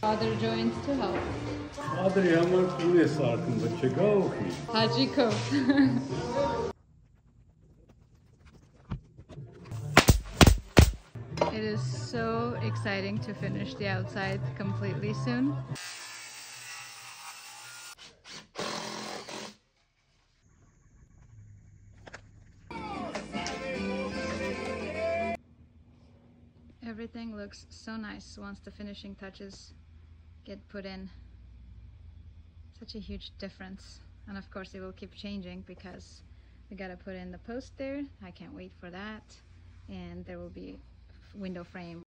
Other joints to help. Padre हमर पूरे साथ में बच्चे को Hachiko. It is so exciting to finish the outside completely soon. Everything looks so nice once the finishing touches get put in. Such a huge difference. And of course it will keep changing because we gotta put in the post there. I can't wait for that. And there will be window frame.